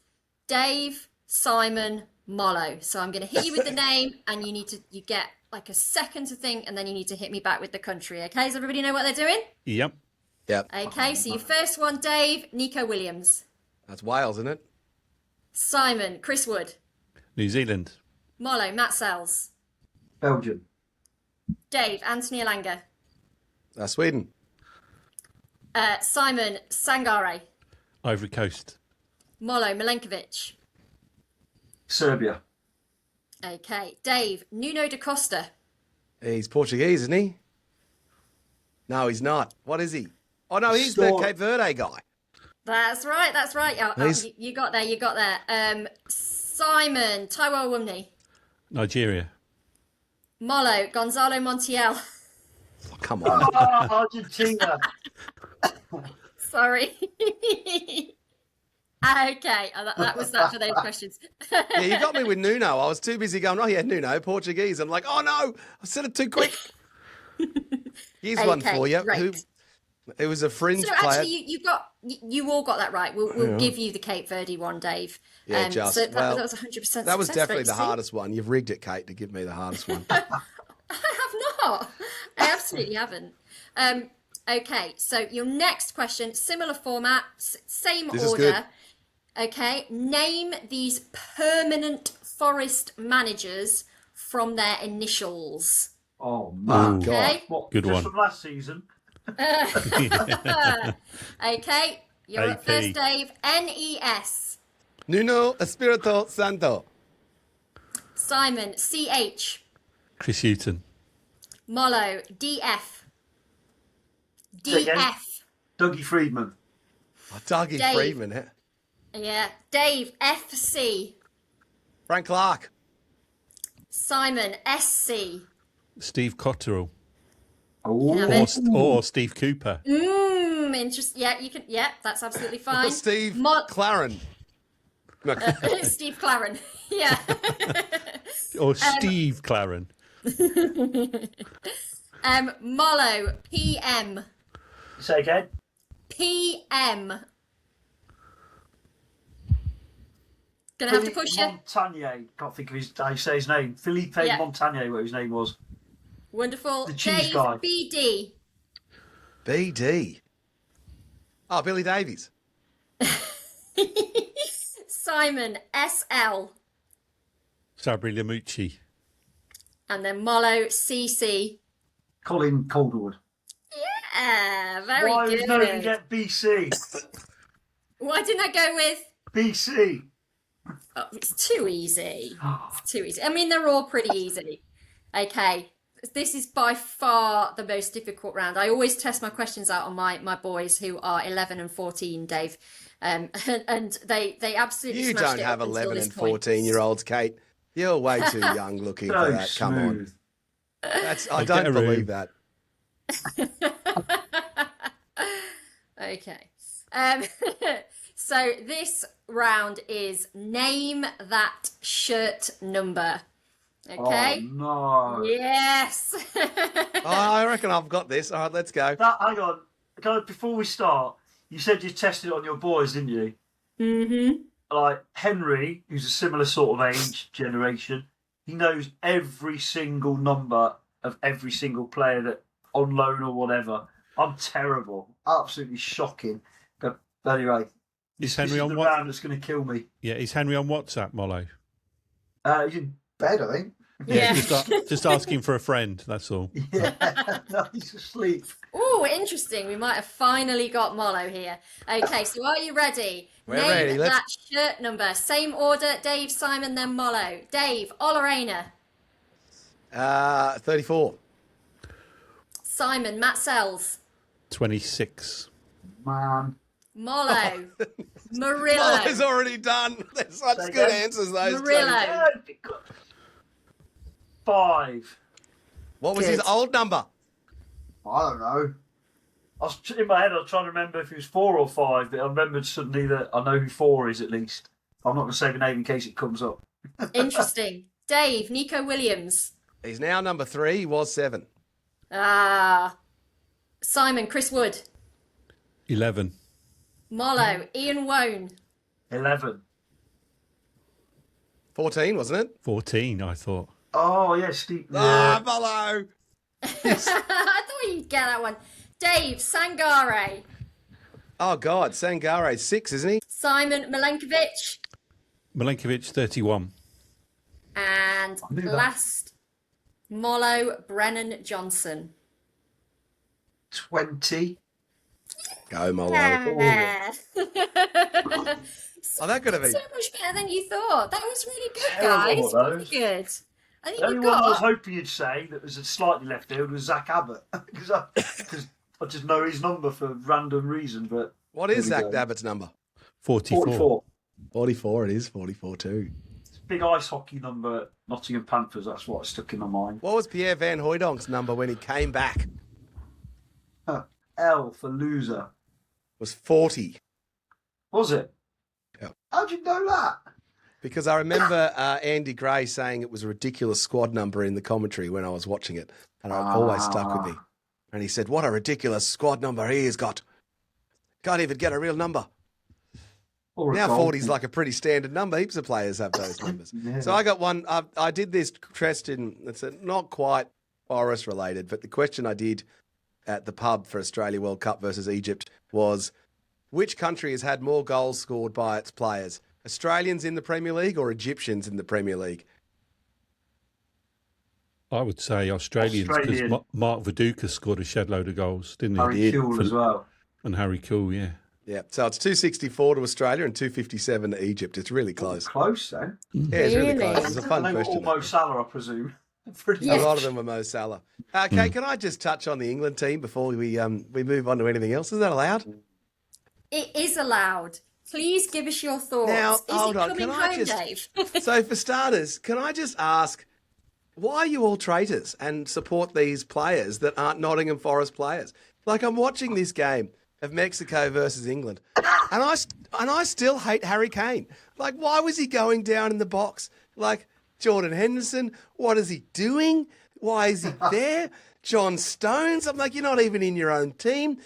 Dave, Simon, Mollo. So I'm going to hit you with the name, and you get like a second to think, and then you need to hit me back with the country. Okay, does everybody know what they're doing? Yep. Okay, so your first one, Dave, Nico Williams. That's Wales, isn't it? Simon, Chris Wood. New Zealand. Mollo, Matt Sells. Belgium. Dave, Anthony Elanga. Sweden. Simon, Sangare. Ivory Coast. Mollo, Milenkovic. Serbia. Okay, Dave, Nuno da Costa. He's Portuguese, isn't he? No, he's not. What is he? Oh, no, he's the Cape Verde guy. That's right. You got there. Simon, Taiwo Awoniyi. Nigeria. Mollo, Gonzalo Montiel. Oh, come on. Argentina. Sorry. Okay, that was that for those questions. Yeah, you got me with Nuno. I was too busy going, oh, yeah, Nuno, Portuguese. I'm like, oh, no, I said it too quick. Here's one for you. Right. It was a fringe so player. Actually, you all got that right. We'll give you the Cape Verde one, Dave. Yeah, so that was 100%. That was definitely the hardest one. You've rigged it, Kate, to give me the hardest one. I have not. I absolutely haven't. Okay, so your next question, similar format, same order. Okay, name these permanent Forest managers from their initials. Oh, man. Ooh. Okay. What, Good just one. from last season? Okay, you're up AP. first, Dave. NES. Nuno Espirito Santo. Simon, CH. Chris Hughton. Mollo, DF. Say again? DF. Dougie Friedman. Oh, Dougie Dave. Freeman. Eh? Yeah. Dave, FC. Frank Clark. Simon, SC. Steve Cotterill. Oh, Or Steve Cooper. Interesting. Yeah, you can. Yeah, that's absolutely fine. Steve Mo- Claren. Steve Claren. Yeah. Or Steve Claren. Mollo, PM. say again? PM. Gonna have to push you. Montagnier. Can't think of how you say his name. Philippe Yeah. Montagnier, what his name was. Wonderful. The cheese Dave, guy. BD. BD. Oh, Billy Davies. Simon, SL. Sabri Lamucci. And then Mollo, CC. Colin Calderwood. Yeah, very Why good. did no one get BC? Why didn't I go with? BC. Oh, it's too easy. It's too easy. I mean, they're all pretty easy. Okay, this is by far the most difficult round. I always test my questions out on my boys who are 11 and 14, Dave. And they absolutely You smashed don't it have up until 11 this and point. 14-year-olds, Kate. You're way too young looking for So that. Come on. smooth. I Get don't a room. believe that. Okay. So this round is name that shirt number. Okay. Oh, no. Yes. Oh, I reckon I've got this. All right, let's go. Hang on. Before we start, you said you tested it on your boys, didn't you? Mm-hmm. Like Henry, who's a similar sort of age generation, he knows every single number of every single player that on loan or whatever. I'm terrible. Absolutely shocking. But anyway, Is this Henry is on the what? round that's going to kill me. Yeah, is Henry on WhatsApp, Mollo? He's in bed, I think. Yeah. Just asking for a friend, that's all. Yeah, no, he's asleep. Oh, interesting. We might have finally got Mollo here. Okay, so are you ready? We're Name ready, let's- that shirt number. Same order, Dave, Simon, then Mollo. Dave, Olorena. 34. Simon, Matt Sells. 26. Man. Mollo. Oh, Murillo. it's already done. They're such Say good again? answers, those Murillo. two. 5. What was his Good. old number? I don't know. In my head, I was trying to remember if it was 4 or 5, but I remembered suddenly that I know who 4 is at least. I'm not going to say the name in case it comes up. Interesting. Dave, Nico Williams. He's now number 3. He was 7. Simon, Chris Wood. 11. Mollo, Ian Wone. 11. 14, wasn't it? 14, I thought. Oh, yeah, Steve. Ah, Mollo. I thought you'd get that one. Dave, Sangare. Oh, God. Sangare's 6, isn't he? Simon, Milenkovic. Milenkovic, 31. And knew that. last, Mollo, Brennan Johnson. 20. Go, Mollo. Yeah. Oh, that could have been. So much better than you thought. That was really good, Terrible, guys. Really those. good. I think The only you one I was got. hoping you'd say that was slightly left field was Zach Abbott. Because I just know his number for random reason. But What is there we Zach go. Abbott's number? 44. 44. 44, it is. 44 too. It's a big ice hockey number at Nottingham Panthers. That's what stuck in my mind. What was Pierre Van Hooydonk's number when he came back? L for loser. Was 40. Was it? Yeah. How'd you know that? Because I remember Andy Gray saying it was a ridiculous squad number in the commentary when I was watching it. And it always stuck with me. And he said, what a ridiculous squad number he has got. Can't even get a real number. Or a Now goal. 40 is like a pretty standard number. Heaps of players have those numbers. Yeah. So I got one. I did this question. It's not quite Forest related, but the question I did at the pub for Australia World Cup versus Egypt was, Which country has had more goals scored by its players? Australians in the Premier League or Egyptians in the Premier League? I would say Australians, because Australian. Mark Viduka scored a shed load of goals, didn't he? Harry Kewell as well. And Harry Kewell, yeah. Yeah, so it's 264 to Australia and 257 to Egypt. It's really close. Close, then. Yeah, it's really Really? close. It's a fun They were question. all Mo Salah, I presume. Pretty A lot of them were Mo Salah. Okay, can I just touch on the England team before we move on to anything else? Is that allowed? It is allowed. Please give us your thoughts. Now, is hold it on. coming Can I home, just- Dave? So, for starters, can I just ask, why are you all traitors and support these players that aren't Nottingham Forest players? Like, I'm watching this game of Mexico versus England, and I still hate Harry Kane. Like, why was he going down in the box? Like, Jordan Henderson, what is he doing? Why is he there? John Stones, I'm like, you're not even in your own team.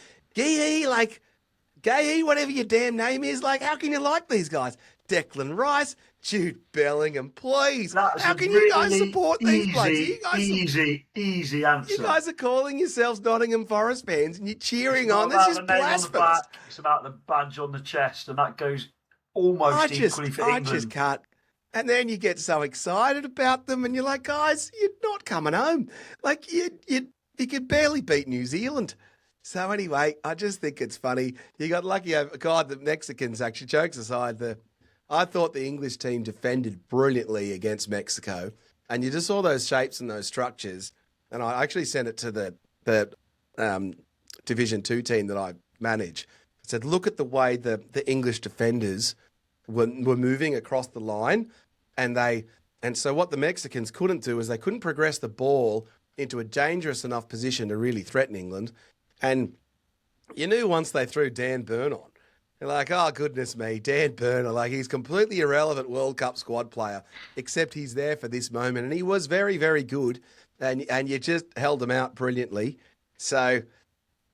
Gahey, whatever your damn name is, like, how can you like these guys? Declan Rice, Jude Bellingham, please. That's How a can you guys really support these players? easy answer. You guys are calling yourselves Nottingham Forest fans and you're cheering It's not on. This about is the name on the blasphemous. back, it's about the badge on the chest, and that goes almost equally for I England. just can't. And then you get so excited about them, and you're like, guys, you're not coming home. Like you could barely beat New Zealand. So anyway, I just think it's funny. You got lucky. God, the Mexicans actually, jokes aside, I thought the English team defended brilliantly against Mexico, and you just saw those shapes and those structures. And I actually sent it to the Division 2 team that I manage. I said, look at the way the English defenders were moving across the line, and so what the Mexicans couldn't do is they couldn't progress the ball into a dangerous enough position to really threaten England. And you knew once they threw Dan Burn on, you're like, oh, goodness me, Dan Burner, like he's completely irrelevant World Cup squad player, except he's there for this moment. And he was very, very good, and you just held him out brilliantly. So,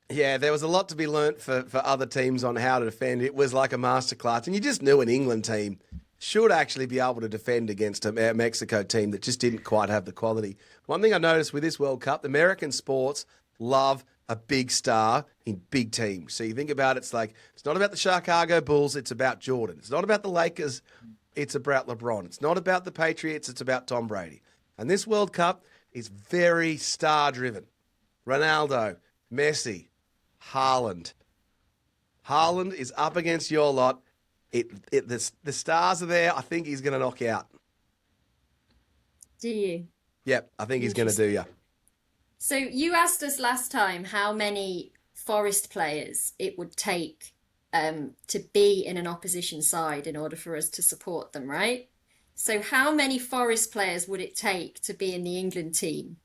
yeah, there was a lot to be learnt for other teams on how to defend. It was like a masterclass, and you just knew an England team should actually be able to defend against a Mexico team that just didn't quite have the quality. One thing I noticed with this World Cup, American sports love a big star in big teams. So you think about it, it's like, it's not about the Chicago Bulls, it's about Jordan. It's not about the Lakers, it's about LeBron. It's not about the Patriots, it's about Tom Brady. And this World Cup is very star-driven. Ronaldo, Messi, Haaland. Haaland is up against your lot. The stars are there. I think he's going to knock out. Do you? Yep, I think he's going to do you. So you asked us last time how many Forest players it would take to be in an opposition side in order for us to support them, right? So how many Forest players would it take to be in the England team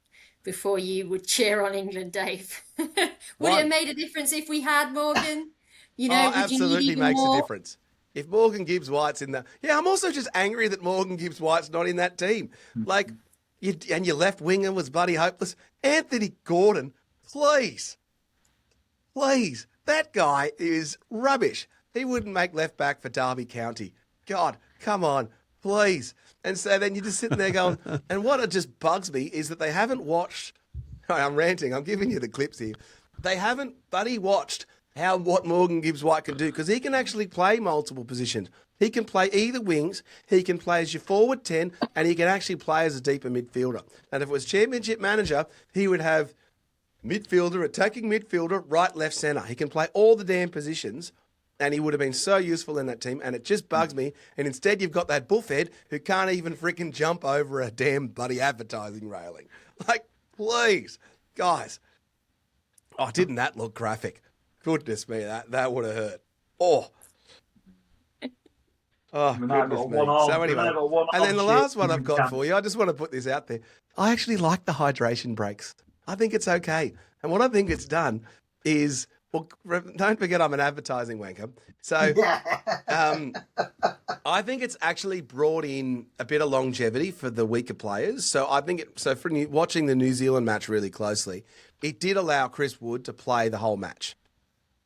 before you would cheer on England, Dave? Would it have made a difference if we had Morgan? You know, would you need absolutely even makes more? a difference. If Morgan Gibbs-White's in that... Yeah, I'm also just angry that Morgan Gibbs-White's not in that team. Like, your left winger was bloody hopeless. Anthony Gordon, please. Please. That guy is rubbish. He wouldn't make left back for Derby County. God, come on, please. And so then you're just sitting there going... And what just bugs me is that they haven't watched... I'm ranting. I'm giving you the clips here. They haven't bloody watched... what Morgan Gibbs-White can do, because he can actually play multiple positions. He can play either wings, he can play as your forward 10, and he can actually play as a deeper midfielder. And if it was Championship manager, he would have midfielder, attacking midfielder, right, left, centre. He can play all the damn positions, and he would have been so useful in that team, and it just bugs me. And instead you've got that buffhead who can't even freaking jump over a damn bloody advertising railing. Like, please, guys. Oh, didn't that look graphic? Goodness me, that would have hurt. Oh, goodness me. So anyway, and then the last one I've got for you, I just want to put this out there. I actually like the hydration breaks. I think it's okay. And what I think it's done is, well, don't forget I'm an advertising wanker. So I think it's actually brought in a bit of longevity for the weaker players. So I think, watching the New Zealand match really closely, it did allow Chris Wood to play the whole match.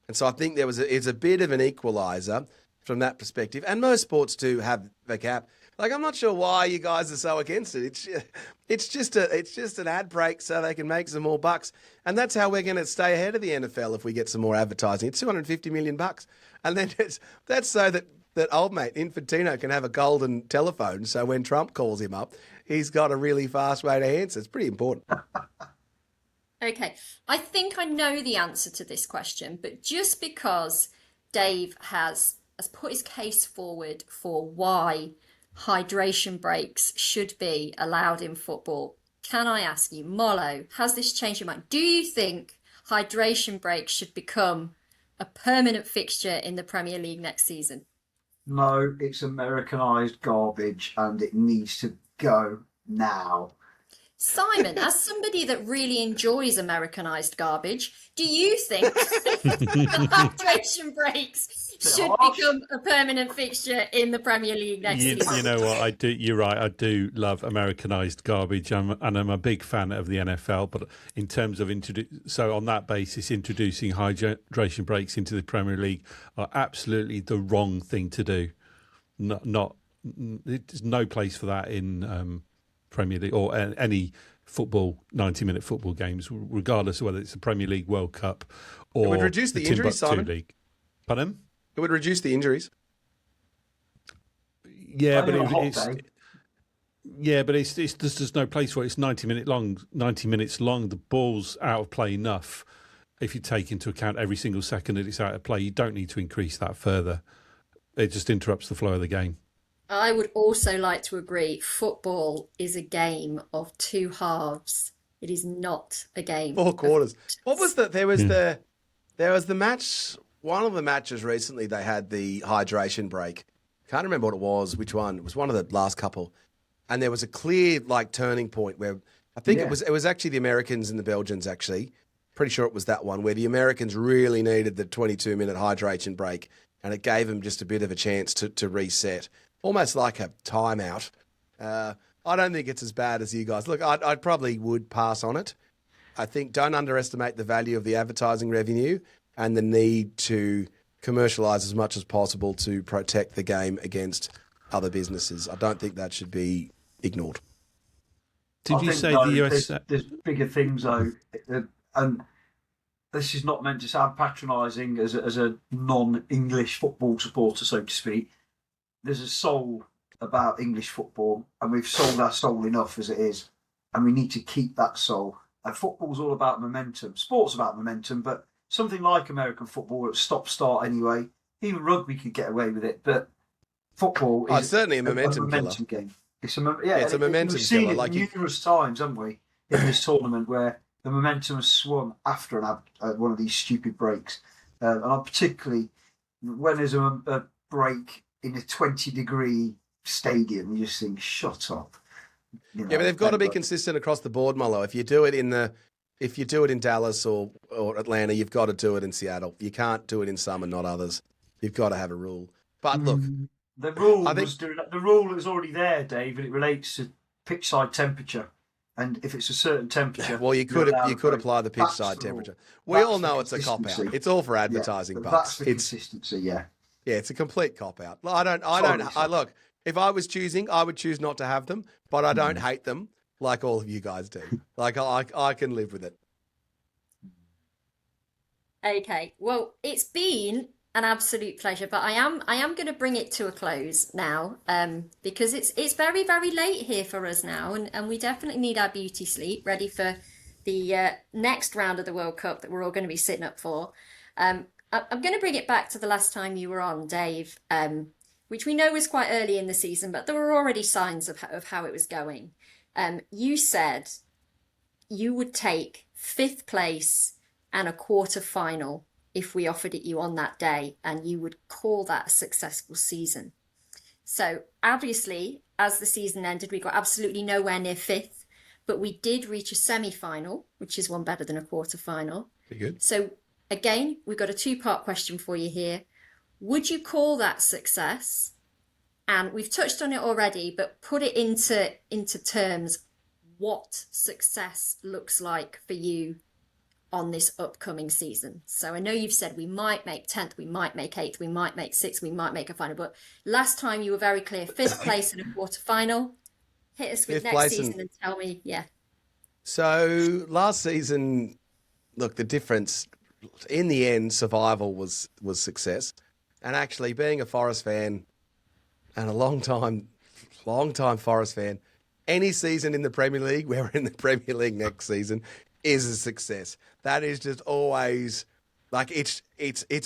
And so I think it's a bit of an equaliser from that perspective. And most sports do have the gap. Like, I'm not sure why you guys are so against it. It's just an ad break so they can make some more bucks, and that's how we're going to stay ahead of the NFL if we get some more advertising. It's $250 million, and then that's so that old mate Infantino can have a golden telephone. So when Trump calls him up, he's got a really fast way to answer. It's pretty important. Okay, I think I know the answer to this question, but just because Dave has put his case forward for why hydration breaks should be allowed in football, can I ask you, Mollo, has this changed your mind? Do you think hydration breaks should become a permanent fixture in the Premier League next season? No, it's Americanised garbage and it needs to go now. Simon, as somebody that really enjoys Americanised garbage, do you think hydration breaks should become a permanent fixture in the Premier League next season? You know what? I do. You're right. I do love Americanised garbage, and I'm a big fan of the NFL. But in terms of so on that basis, introducing hydration breaks into the Premier League are absolutely the wrong thing to do. There's no place for that in Premier League or any football 90-minute football games, regardless of whether it's the Premier League, World Cup, or it would reduce the injuries, Simon. League. Pardon? It would reduce the injuries. Yeah, but it's there's just no place for it. It's 90 minutes long. The ball's out of play enough. If you take into account every single second that it's out of play, you don't need to increase that further. It just interrupts the flow of the game. I would also like to agree. Football is a game of two halves. It is not a game. 4 quarters. What was the? There was the match. One of the matches recently, they had the hydration break. Can't remember what it was. Which one? It was one of the last couple, and there was a clear turning point where I think it was actually the Americans and the Belgians. Actually, pretty sure it was that one where the Americans really needed the 22-minute hydration break, and it gave them just a bit of a chance to reset. Almost like a timeout. I don't think it's as bad as you guys. Look, I probably would pass on it. I think don't underestimate the value of the advertising revenue and the need to commercialise as much as possible to protect the game against other businesses. I don't think that should be ignored. Did you say the US? There's bigger things though, and this is not meant to sound patronising as a non-English football supporter, so to speak. There's a soul about English football, and we've sold our soul enough as it is, and we need to keep that soul. And football's all about momentum. Sport's about momentum, but something like American football, it's stop-start anyway. Even rugby could get away with it, but football is certainly a momentum game. It's a momentum killer. We've seen it numerous times, haven't we, in this tournament where the momentum has swung after one of these stupid breaks. And I'm particularly when there's a break in a 20-degree stadium, you just think, shut up. But they've got to be consistent across the board, Mollo. If you do it in Dallas or Atlanta, you've got to do it in Seattle. You can't do it in some and not others. You've got to have a rule. But look, the rule is already there, Dave, and it relates to pitch side temperature. And if it's a certain temperature, well, you could apply the pitch side temperature. We all know it's a cop out. It's all for advertising, but that's the consistency. Yeah, it's a complete cop out. Look, if I was choosing, I would choose not to have them, but I don't hate them like all of you guys do. Like I can live with it. Okay, well, it's been an absolute pleasure, but I am going to bring it to a close now, because it's very, very late here for us now, and we definitely need our beauty sleep ready for the next round of the World Cup that we're all going to be sitting up for. I'm going to bring it back to the last time you were on, Dave, which we know was quite early in the season, but there were already signs of how it was going. You said you would take 5th place and a quarter final if we offered it you on that day, and you would call that a successful season. So obviously, as the season ended, we got absolutely nowhere near 5th, but we did reach a semi-final, which is one better than a quarter final. Pretty good. So again, we've got a 2-part question for you here. Would you call that success? And we've touched on it already, but put it into terms what success looks like for you on this upcoming season. So I know you've said we might make 10th, we might make 8th, we might make 6th, we might make a final, but last time you were very clear, 5th place in a quarter final. Hit us with next season and tell me, So last season, look, the difference in the end, survival was success. And actually being a Forest fan and a long time Forest fan, any season in the Premier League, we're in the Premier League next season, is a success. That is just always, like, it's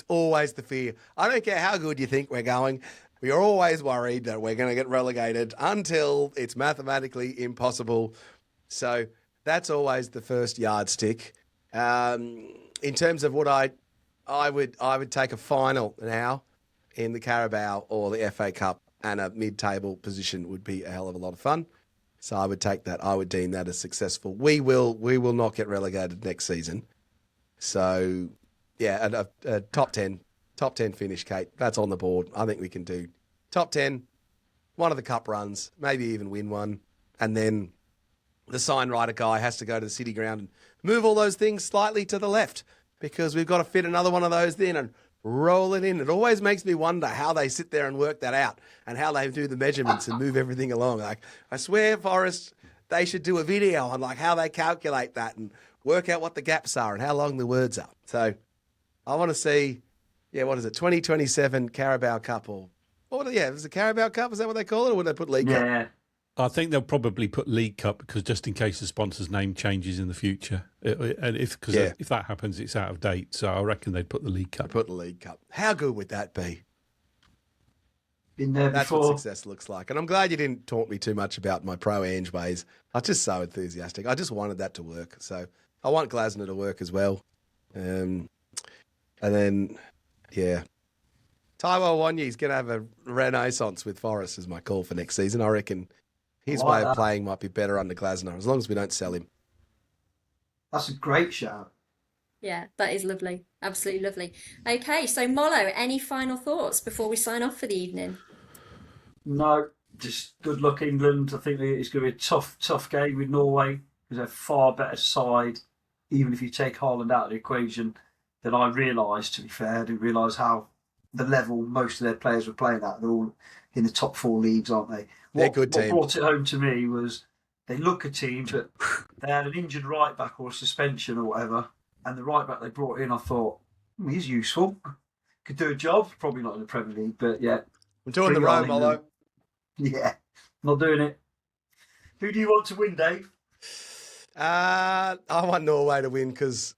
always the fear. I don't care how good you think we're going. We are always worried that we're going to get relegated until it's mathematically impossible. So that's always the first yardstick. In terms of what I would take a final now in the Carabao or the FA Cup, and a mid-table position would be a hell of a lot of fun. So I would take that. I would deem that as successful. We will not get relegated next season. So yeah, a top 10 finish, Kate. That's on the board. I think we can do top 10, one of the cup runs, maybe even win one, and then the sign writer guy has to go to the City Ground and move all those things slightly to the left, because we've got to fit another one of those in and roll it in. It always makes me wonder how they sit there and work that out and how they do the measurements and move everything along. Like, I swear, Forrest, they should do a video on like how they calculate that and work out what the gaps are and how long the words are. So I want to see, what is it, 2027 Carabao Cup or is it Carabao Cup? Is that what they call it? Or would they put League Cup? Yeah. I think they'll probably put League Cup, because just in case the sponsor's name changes in the future, and if that happens, it's out of date. So I reckon they'd put the League Cup. Put the League Cup. How good would that be? Been there That's before. what success looks like. And I'm glad you didn't taunt me too much about my pro Ange ways. I was just so enthusiastic. I just wanted that to work. So I want Glasner to work as well. And then, Taiwo Wanyi's going to have a renaissance with Forest is my call for next season. I reckon his way of playing might be better under Glasner, as long as we don't sell him. That's a great shout. Yeah, that is lovely. Absolutely lovely. Okay, so Mollo, any final thoughts before we sign off for the evening? No, just good luck, England. I think it's going to be a tough game with Norway, because they're a far better side, even if you take Haaland out of the equation, than I realised, to be fair. I didn't realise how the level most of their players were playing at. They're all in the top 4 leagues, aren't they? They're a good team. What brought it home to me was they look a team, but they had an injured right back or a suspension or whatever, and the right back they brought in, I thought, he's useful. Could do a job. Probably not in the Premier League, but yeah. I'm doing the row, Mollo. Yeah, not doing it. Who do you want to win, Dave? I want Norway to win, because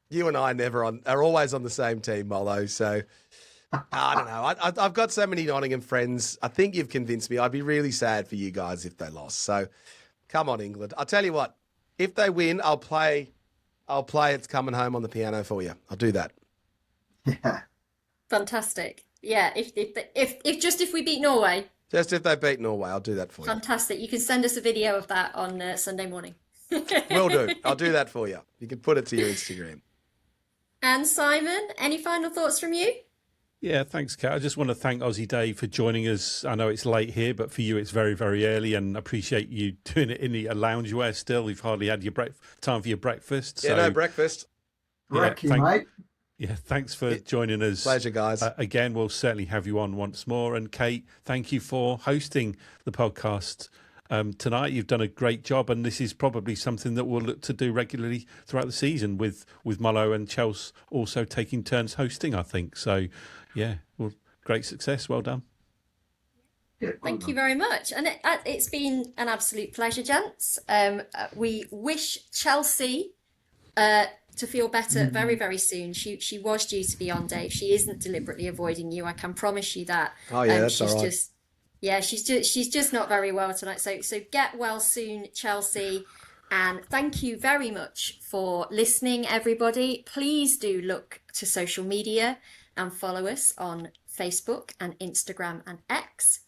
you and I are always on the same team, Mollo. So I don't know. I've got so many Nottingham friends. I think you've convinced me. I'd be really sad for you guys if they lost. So come on, England. I'll tell you what. If they win, I'll play It's Coming Home on the piano for you. I'll do that. Yeah. Fantastic. Yeah, if we beat Norway. Just if they beat Norway, I'll do that for you. Fantastic. You can send us a video of that on Sunday morning. Will do. I'll do that for you. You can put it to your Instagram. And Simon, any final thoughts from you? Yeah, thanks, Kat. I just want to thank Aussie Dave for joining us. I know it's late here, but for you it's very, very early, and I appreciate you doing it in a loungewear still. You've hardly had your time for your breakfast. Yeah, no breakfast. Mate. Yeah, thanks for joining us. Pleasure, guys. Again, we'll certainly have you on once more. And Kate, thank you for hosting the podcast tonight. You've done a great job, and this is probably something that we'll look to do regularly throughout the season, with Mollo and Chelsea also taking turns hosting, I think. So, yeah, well, great success. Well done. Yeah, Thank you very much. And it's been an absolute pleasure, gents. We wish Chelsea to feel better very, very soon. She was due to be on, Dave. She isn't deliberately avoiding you. I can promise you that. Oh yeah, that's all right. She's just not very well tonight. So get well soon, Chelsea. And thank you very much for listening, everybody. Please do look to social media and follow us on Facebook and Instagram and X.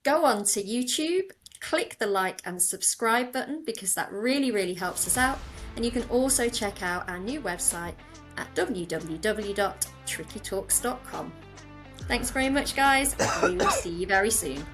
Go on to YouTube, click the like and subscribe button, because that really, really helps us out. And you can also check out our new website at www.trickytalks.com. Thanks very much, guys. We will see you very soon.